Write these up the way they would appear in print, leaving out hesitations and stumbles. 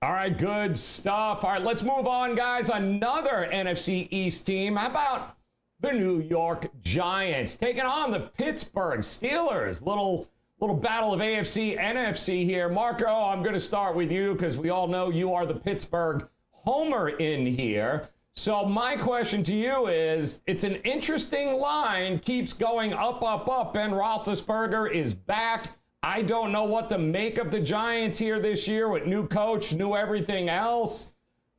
All right, good stuff. All right, let's move on, guys. Another NFC East team. How about the New York Giants taking on the Pittsburgh Steelers? Little battle of AFC, NFC here. Marco, I'm going to start with you because we all know you are the Pittsburgh homer in here. So my question to you is, it's an interesting line, keeps going up, up, up. Ben Roethlisberger is back. I don't know what to make of the Giants here this year with new coach, new everything else.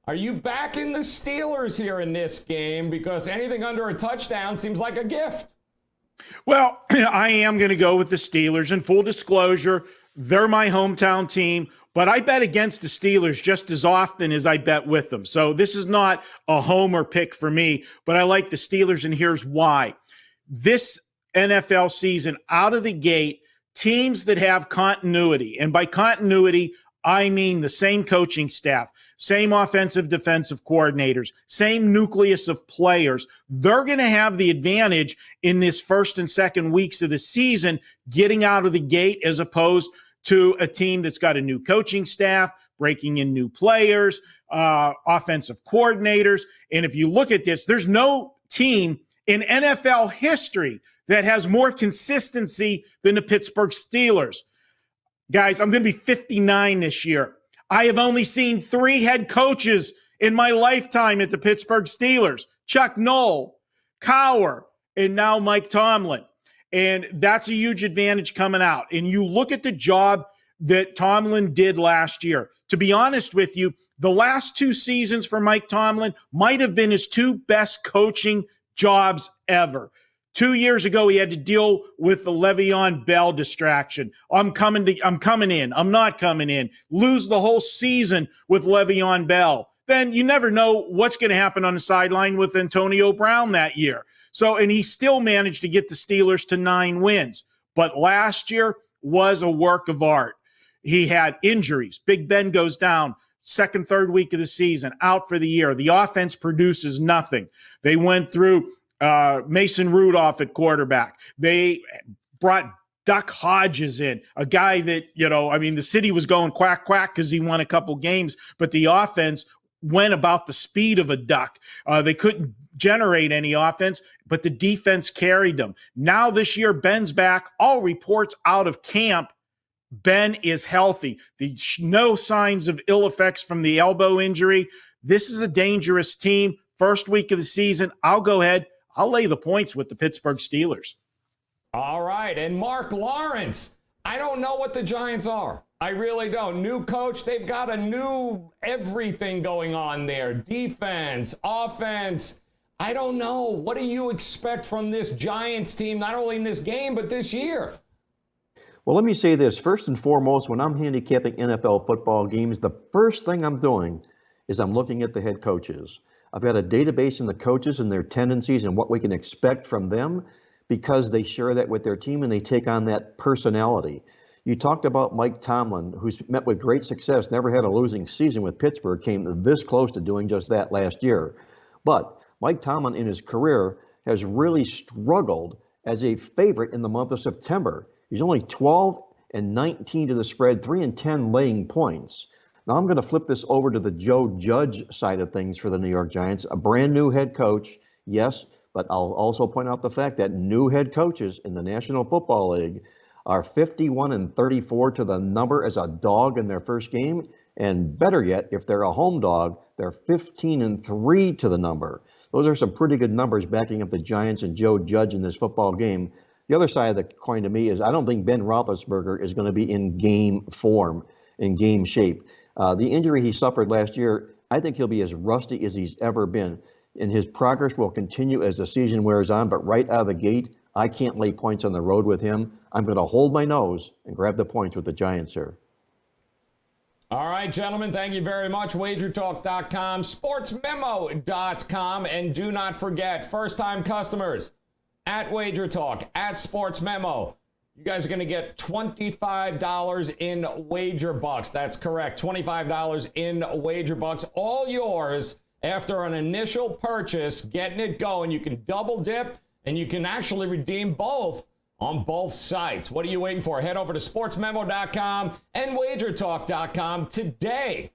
Are you backing the Steelers here in this game? Because anything under a touchdown seems like a gift. Well, I am going to go with the Steelers. In full disclosure, they're my hometown team, but I bet against the Steelers just as often as I bet with them. So this is not a homer pick for me, but I like the Steelers, and here's why. This NFL season, out of the gate, teams that have continuity, and by continuity, I mean the same coaching staff, same offensive defensive coordinators, same nucleus of players, they're going to have the advantage in this first and second weeks of the season getting out of the gate as opposed to a team that's got a new coaching staff, breaking in new players, offensive coordinators. And if you look at this, there's no team in NFL history that has more consistency than the Pittsburgh Steelers. Guys, I'm going to be 59 this year. I have only seen 3 head coaches in my lifetime at the Pittsburgh Steelers: Chuck Noll, Cowher, and now Mike Tomlin. And that's a huge advantage coming out. And you look at the job that Tomlin did last year. To be honest with you, the last 2 seasons for Mike Tomlin might have been his 2 best coaching jobs ever. 2 years ago, he had to deal with the Le'Veon Bell distraction. I'm coming in. I'm not coming in. Lose the whole season with Le'Veon Bell. Then you never know what's going to happen on the sideline with Antonio Brown that year. So, and he still managed to get the Steelers to 9 wins. But last year was a work of art. He had injuries. Big Ben goes down second, third week of the season, out for the year. The offense produces nothing. They went through Mason Rudolph at quarterback. They brought Duck Hodges in, a guy that, the city was going quack, quack because he won a couple games, but the offense went about the speed of a duck. They couldn't generate any offense, but the defense carried them. Now this year, Ben's back. All reports out of camp, Ben is healthy. No signs of ill effects from the elbow injury. This is a dangerous team. First week of the season, I'll go ahead. I'll lay the points with the Pittsburgh Steelers. All right. And Mark Lawrence, I don't know what the Giants are. I really don't. New coach, they've got a new everything going on there. Defense, offense. I don't know. What do you expect from this Giants team, not only in this game, but this year? Well, let me say this. First and foremost, when I'm handicapping NFL football games, the first thing I'm doing is I'm looking at the head coaches. I've got a database in the coaches and their tendencies and what we can expect from them because they share that with their team and they take on that personality. You talked about Mike Tomlin, who's met with great success, never had a losing season with Pittsburgh, came this close to doing just that last year. But Mike Tomlin in his career has really struggled as a favorite in the month of September. He's only 12-19 to the spread, 3-10 laying points. Now I'm going to flip this over to the Joe Judge side of things for the New York Giants. A brand new head coach, yes, but I'll also point out the fact that new head coaches in the National Football League are 51-34 to the number as a dog in their first game. And better yet, if they're a home dog, they're 15-3 to the number. Those are some pretty good numbers backing up the Giants and Joe Judge in this football game. The other side of the coin to me is I don't think Ben Roethlisberger is going to be in game form, in game shape. The injury he suffered last year, I think he'll be as rusty as he's ever been. And his progress will continue as the season wears on. But right out of the gate, I can't lay points on the road with him. I'm going to hold my nose and grab the points with the Giants here. All right, gentlemen, thank you very much. WagerTalk.com, SportsMemo.com, and do not forget, first-time customers at WagerTalk, at SportsMemo, you guys are going to get $25 in wager bucks. That's correct, $25 in wager bucks. All yours after an initial purchase, getting it going. You can double dip, and you can actually redeem both on both sites. What are you waiting for? Head over to SportsMemo.com and WagerTalk.com today.